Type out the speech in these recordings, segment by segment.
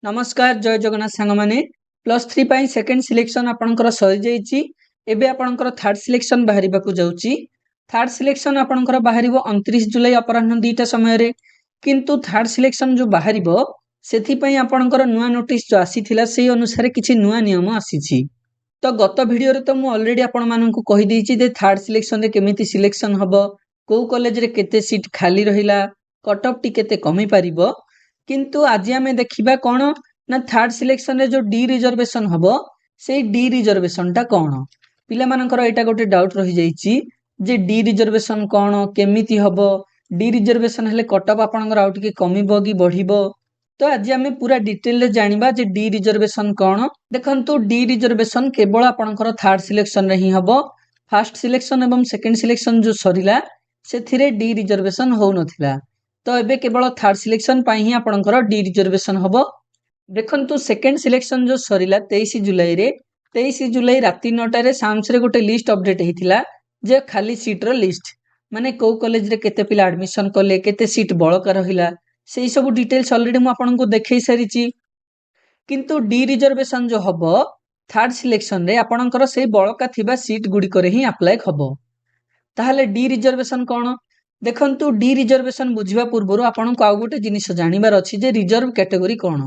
नमस्कार जय जगन्नाथ सांग माने प्लस 3 पाई सेकंड सिलेक्शन आपनकर सरी जाईची एबे आपनकर थर्ड सिलेक्शन बाहरिबा को जाउची थर्ड सिलेक्शन आपनकर बाहरिबो 29 जुलाई अपराह्न 2टा समय रे किंतु थर्ड सिलेक्शन जो बाहरिबो सेथि पई आपनकर नुवा नोटिस जो आसीथिला सेही अनुसार किछि नुवा नियम आसीछि तो गत वीडियो रे तो मु ऑलरेडी आपन माननकु कहि देइची जे थर्ड सिलेक्शन रे केमिति सिलेक्शन हबो को कॉलेज रे केते सीट खाली रहिला कट ऑफ टी केते कमी पारिबो किंतु आज आमे देखिबा कोन ना थर्ड सिलेक्शन रे जो डी रिजर्वेशन हबो से डी रिजर्वेशन ता कोन पिला मानकर एटा गोटे डाउट रहि जाईची जे डी रिजर्वेशन कोन केमिति हबो डी रिजर्वेशन हेले कट ऑफ आपनकर आउट के कमिबो कि बढ़िबो तो आज आमे पूरा डिटेल रे जानिबा जे डी रिजर्वेशन कोन देखंतु डी रिजर्वेशन केवल आपनकर थर्ड सिलेक्शन रे ही हबो फर्स्ट सिलेक्शन एवं सेकंड सिलेक्शन जो सरिला सेथिरे डी रिजर्वेशन हो नथिला तो एबे केवल थर्ड सिलेक्शन पाई ही आपनकर डी रिजर्वेशन हबो देखंतु सेकंड सिलेक्शन जो सरिला 23 जुलाई रे 23 जुलाई राती 9टा रे सामस रे गोटे लिस्ट अपडेट हेतिला जे खाली सीट रो लिस्ट माने को कॉलेज रे केते पिला एडमिशन करले केते सीट बळका रहिला सेही सब डिटेल्स ऑलरेडी मु आपनको देखै सारिची किंतु डी रिजर्वेशन जो हबो थर्ड सिलेक्शन रे आपनकर सेही बळका थिबा सीट गुडी करे ही अप्लाई हबो ताहाले डी रिजर्वेशन कोन देखंतु डी रिजर्वेशन बुझिबा पूर्वरु आपनको आ गोटे जिनिस जानिबार अछि जे रिजर्व कैटेगरी कोन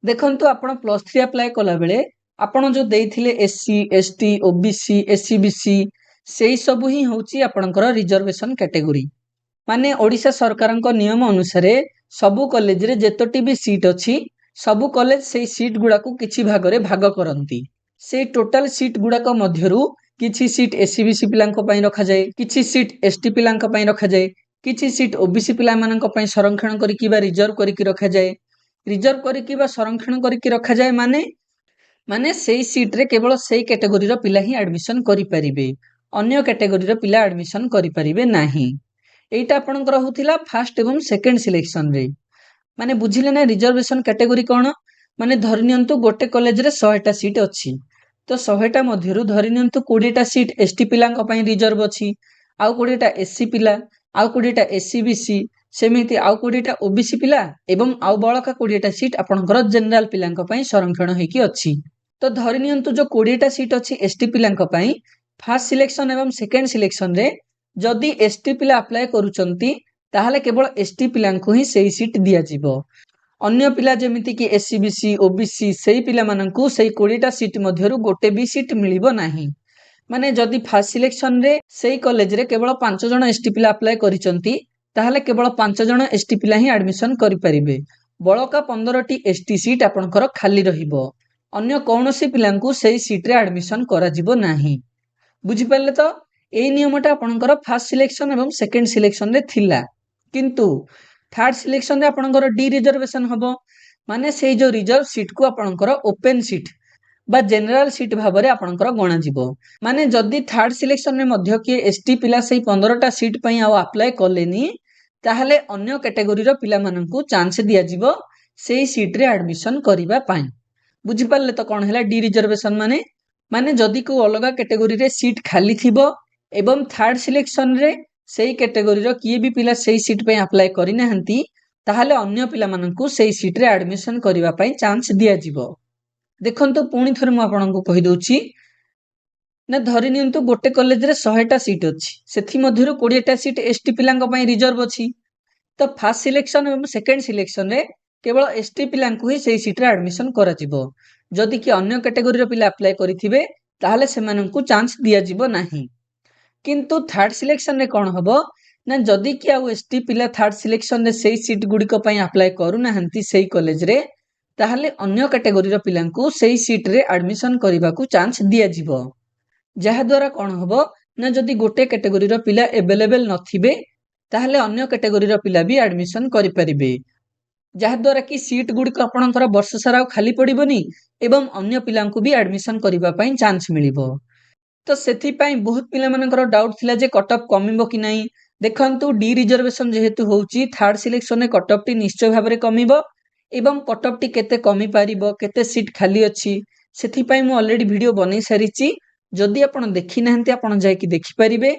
देखंतु आपण प्लस 3 अप्लाई कला बेले आपण जो देइथिले एससी एसटी ओबीसी एससीबीसी सेही सब ही होची आपनकर रिजर्वेशन कैटेगरी माने ओडिशा सरकारक नियम अनुसार सबु कॉलेज रे जेतोटी भी सीट अछि सबु कॉलेज सेही सीट गुडा को किछि भाग रे भाग करंती से टोटल सीट गुडा को मध्यरु किछि सीट एससीबीसी पिलांको पई रखा जाय किछि सीट एसटी पिलांको पई रखा जाय किछि सीट ओबीसी पिला माननको पई संरक्षण करि किबा रिजर्व करि कि रखा जाय रिजर्व करि किबा संरक्षण करि कि रखा जाय माने माने सेही सीट रे केवल सेही कैटेगरी रो पिला ही एडमिशन करि परिबे अन्य कैटेगरी रो पिला एडमिशन करि परिबे नाही एटा आपनकर होथिला फर्स्ट एवं सेकंड सिलेक्शन रे माने बुझिले ना रिजर्वेशन कैटेगरी कोन माने धरिनियंतु गोटे कॉलेज रे 100 टा सीट अछि तो 100 टा मध्यरु धरिनियंतु 20 टा सीट एसटी पिलांक पई रिजर्व अछि आउ 20 टा एससी पिला आउ 20 टा एससीबीसी सेमिति आउ 20 टा ओबीसी पिला एवं आउ बळका 20 टा सीट आपनकर जनरल पिलांक पई संरक्षण हेकी अछि तो धरिनियंतु जो 20 टा सीट अछि एसटी पिलांक पई फर्स्ट सिलेक्शन एवं सेकंड सिलेक्शन रे जदि एसटी पिला अप्लाई करूचंती ताहाले केवल एसटी पिलांको ही सेही सीट दिया जिवो अन्य पिला जेमिति कि एससीबीसी ओबीसी सेही पिला माननकु सेही 20 टा सीट मध्यरु गोटे भी सीट मिलिबो नाही माने जदि फर्स्ट सिलेक्शन रे सेही कॉलेज रे केवल 5 जण एसटी पिला अप्लाई करिचंती ताहाले केवल 5 जण एसटी पिला ही एडमिशन करि परिबे बळका 15 टी एसटी सीट आपनकर खाली रहिबो अन्य कोनोसी पिलांकु सेही सीट रे एडमिशन करा जिवो नाही बुझि पल्ले तो एई नियमटा आपनकर फर्स्ट सिलेक्शन एवं सेकंड सिलेक्शन रे थिला किंतु थर्ड सिलेक्शन रे आपनकर डी रिजर्वेशन हबो माने सेही जो रिजर्व सीट को आपनकर ओपन सीट बा जनरल सीट भाबरे आपनकर गणा जिवो माने जदि थर्ड सिलेक्शन रे मध्य के एसटी पिला सेही 15 टा सीट पई आ अप्लाई करलेनी ताहाले अन्य कैटेगरी रो पिला माननकु चांस दिया जिवो सेही सीट रे एडमिशन करिबा पई बुझि पल्ले तो कोन हैला डी रिजर्वेशन माने माने जदि को अलगा कैटेगरी रे सीट खाली थिबो एवं थर्ड सिलेक्शन रे सेही कैटेगरी रो किए भी पिला सेही सीट पे अप्लाई करि नहंती ताहाले अन्य पिला माननकु सेही सीट रे एडमिशन करिवा पई चांस दिया जिवो देखंतु पुणी थरे मु आपनकु कहि दोछि ना धरि नियंतु गोटे कॉलेज रे 100 टा सीट अछि सेथि मध्यरु 20 टा सीट एसटी पिलांक पई रिजर्व अछि तो फर्स्ट सिलेक्शन एवं सेकंड सिलेक्शन रे केवल एसटी पिलांकु ही सेही सीट रे एडमिशन करा जिवो जदि कि अन्य कैटेगरी रो पिला अप्लाई करिथिबे ताहाले सेमाननकु चांस दिया जिवो नाही किंतु थर्ड सिलेक्शन रे कोन हबो ना जदि कि आ एसटी पिला थर्ड सिलेक्शन रे सेही सीट गुडी को पई अप्लाई करू नाहंती सेही कॉलेज रे ताहाले अन्य कैटेगरी रो पिलांकु सेही सीट रे एडमिशन करिबाकू चांस दिया जिवो जहा द्वारा कोन हबो ना जदि गोटे कैटेगरी रो पिला अवेलेबल नथिबे ताहाले अन्य कैटेगरी रो पिला भी एडमिशन करि परिबे जहा द्वारा कि सीट गुडी को आपनकर वर्ष सारा खाली पडिबोनी एवं अन्य पिलांकु भी एडमिशन करिबा पई चांस मिलिबो तो सेथि पई बहुत पिला मानकर डाउट थिला जे कट ऑफ कमिबो कि नाही देखंतु डी रिजर्वेशन जेहेतु होउची थर्ड सिलेक्शन रे कट ऑफ टी निश्चय भाबरे कमिबो एवं कट ऑफ टी केते कमी पारिबो केते सीट खाली अछि सेथि पई मु ऑलरेडी वीडियो बनै सारिची जदि आपण देखि नाहंती आपण जाय कि देखि परिबे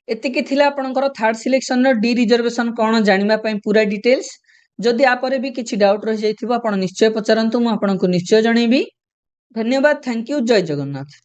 एतिके थिला आपणकर third selection rho D reservation कोन जानिबा पई पूरा डिटेल्स जदि आपर भी किसी डाउट रही जाइथिबो आपण निश्चय पचारंतु, मु आपनकु निश्चय जणैबी। धन्यवाद, थैंक यू, जय जगन्नाथ।